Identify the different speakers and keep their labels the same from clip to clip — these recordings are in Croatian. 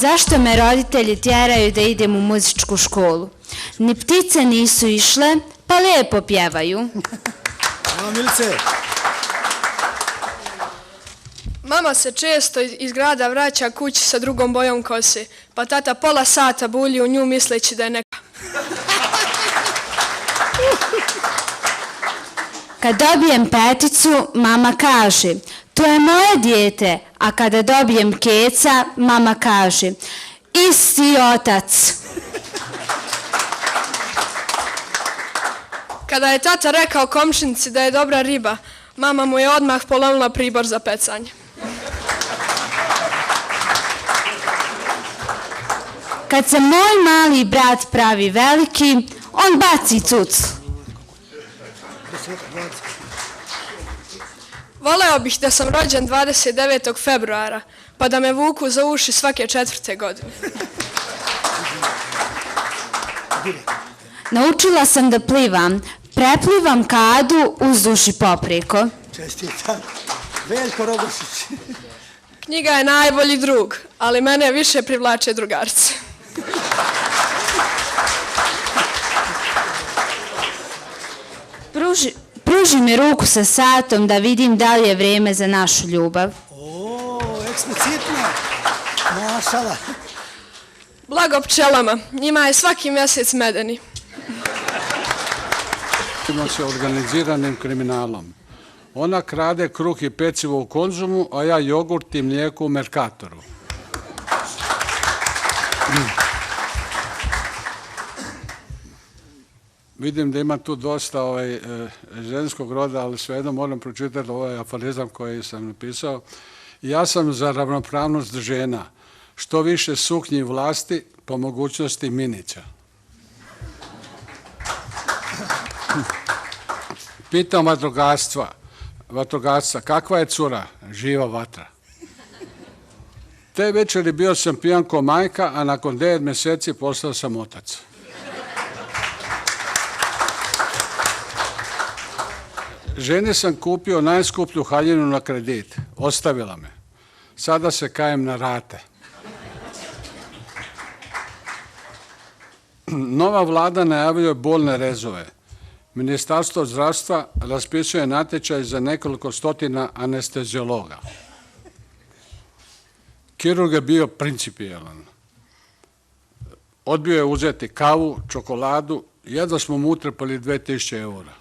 Speaker 1: Zašto me roditelji tjeraju da idem u muzičku školu? Ni ptice nisu išle, pa lijepo pjevaju.
Speaker 2: Hvala, Milice.
Speaker 3: Mama se često iz grada vraća kući sa drugom bojom kose, pa tata pola sata bulji u nju misleći da je neka.
Speaker 1: Kad dobijem peticu, mama kaže, to je moje dijete, a kada dobijem keca, mama kaže, isti otac.
Speaker 3: Kada je tata rekao komšinici da je dobra riba, mama mu je odmah polomila pribor za pecanje.
Speaker 1: Kad se moj mali brat pravi veliki, on baci cucu.
Speaker 3: Voleo bih da sam rođen 29. februara, pa da me vuku za uši svake 4. godine.
Speaker 1: Naučila sam da plivam, preplivam kadu uzduž i popreko.
Speaker 2: Čestitam. Veljko Rogošić.
Speaker 3: Knjiga je najbolji drug, ali mene više privlače drugarci.
Speaker 1: Pruži mi ruku sa satom da vidim da li je vrijeme za našu ljubav.
Speaker 2: Eksplicitno. Mašala.
Speaker 3: Blago pčelama, njima je svaki mjesec medeni.
Speaker 4: Se organiziranim kriminalom. Ona krade kruh i pecivo u Konzumu, a ja jogurt i mlijeko u Merkatoru. Vidim da ima tu dosta ženskog roda, ali svejedno moram pročitati ovaj aforizam koji sam napisao. Ja sam za ravnopravnost žena. Što više suknji vlasti, po mogućnosti minića. Pitam vatrogasca, kakva je cura? Živa vatra. Te večeri bio sam pijan ko majka, a nakon 9 mjeseci postao sam otac. Ženi sam kupio najskuplju haljinu na kredit. Ostavila me. Sada se kajem na rate. Nova vlada najavljuje bolne rezove. Ministarstvo zdravstva raspisuje natječaj za nekoliko stotina anesteziologa. Kirurg je bio principijelan. Odbio je uzeti kavu, čokoladu, jedva smo mu utrpali 2000 eura.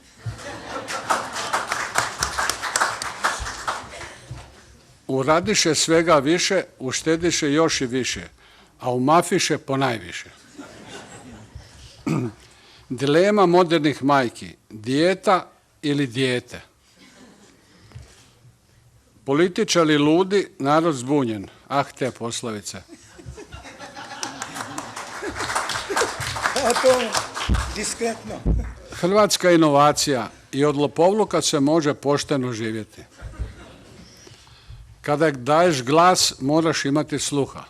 Speaker 4: Uradiše svega više, uštediše još i više, a umafiše ponajviše. Dilema modernih majki, dijeta ili dijete. Političari ludi, narod zbunjen. Ah, te poslovice.
Speaker 2: Diskretno.
Speaker 4: Hrvatska inovacija i od lopovluka se može pošteno živjeti. Kada daješ glas, moraš imati sluha.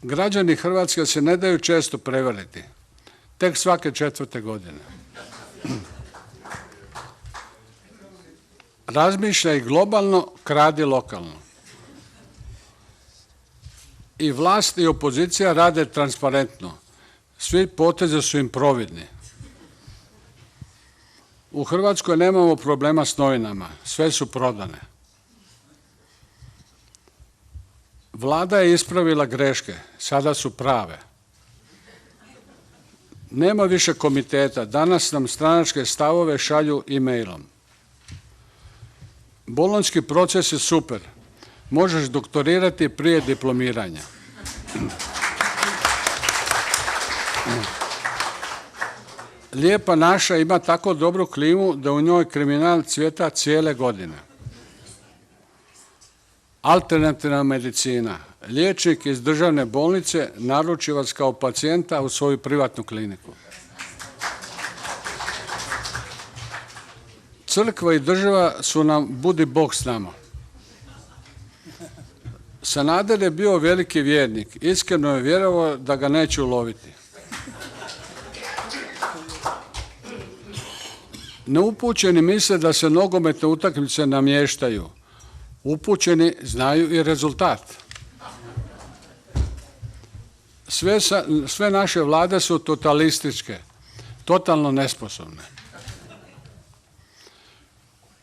Speaker 4: Građani Hrvatske se ne daju često prevariti. Tek svake 4. godine. Razmišljaj globalno, kradi lokalno. I vlast i opozicija rade transparentno. Svi potezi su im providni. U Hrvatskoj nemamo problema s novinama. Sve su prodane. Vlada je ispravila greške. Sada su prave. Nema više komiteta. Danas nam stranačke stavove šalju e-mailom. Bolonjski proces je super. Možeš doktorirati prije diplomiranja. Lijepa naša ima tako dobru klimu da u njoj kriminal cvjeta cijele godine. Alternativna medicina. Liječnik iz državne bolnice naruči vas kao pacijenta u svoju privatnu kliniku. Crkva i država su nam budi Bog s nama. Sanader je bio veliki vjernik. Iskreno je vjerovao da ga neće uloviti. Neupućeni misle da se nogometne utakmice namještaju. Upućeni znaju i rezultat. Sve naše vlade su totalističke, totalno nesposobne.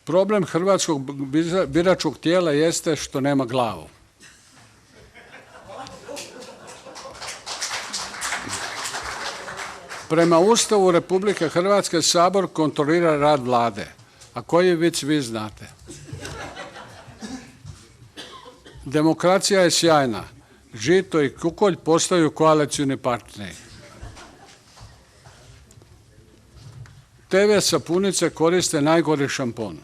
Speaker 4: Problem hrvatskog biračkog tijela jeste što nema glavu. Prema Ustavu Republike Hrvatske Sabor kontrolira rad vlade. A koji vic vi znate? Demokracija je sjajna. Žito i kukolj postaju koalicijni partneri. TV sapunice koriste najgori šampon.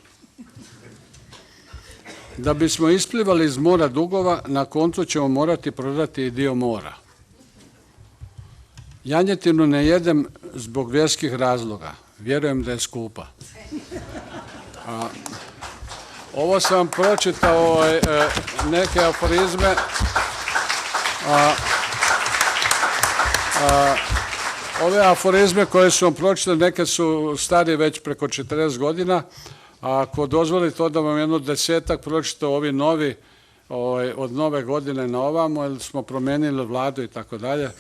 Speaker 4: Da bismo isplivali iz mora dugova, na koncu ćemo morati prodati i dio mora. Janjetinu ne jedem zbog vjerskih razloga. Vjerujem da je skupa. Ovo sam pročitao neke aforizme. Ove aforizme koje su vam pročitali, neke su stari već preko 40 godina. A ako dozvolite, onda vam jedno 10-ak pročitao ovi novi od nove godine na ovamo, jer smo promijenili vladu i tako dalje.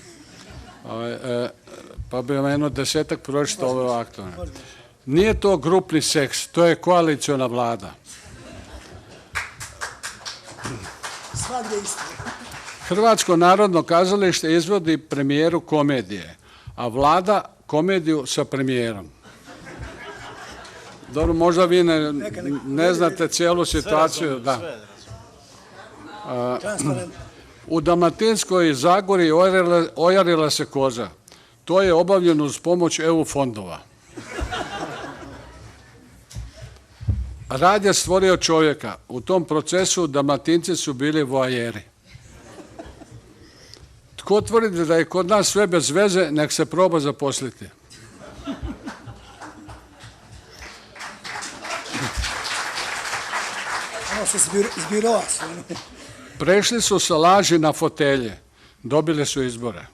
Speaker 4: Pa bi vam jedno 10-ak pročitao ove aktualne. Nije to grupni seks, to je koaliciona vlada.
Speaker 2: Svagdje isto.
Speaker 4: Hrvatsko narodno kazalište izvodi premijeru komedije, a vlada komediju sa premijerom. Dobro, možda vi ne znate cijelu situaciju. Da. U Dalmatinskoj Zagori ojarila se koza. To je obavljeno uz pomoć EU fondova. Rad je stvorio čovjeka. U tom procesu Dalmatinci su bili voajeri. Tko tvrdi da je kod nas sve bez veze, nek se proba zaposliti.
Speaker 2: Ono se zbirova.
Speaker 4: Prešli su sa laži na fotelje. Dobili su izbore.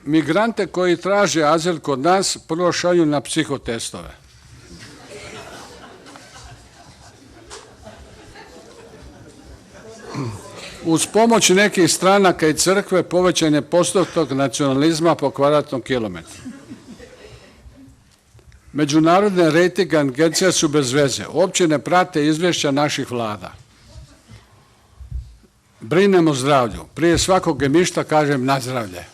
Speaker 4: Migrante koji traže azil kod nas prvo šalju na psihotestove. Uz pomoć nekih stranaka i crkve povećan je postotak nacionalizma po kvadratnom kilometru. Međunarodne rejting agencije su bez veze. Uopće ne prate izvješća naših vlada. Brinemo o zdravlju. Prije svakog gemišta kažem na zdravlje.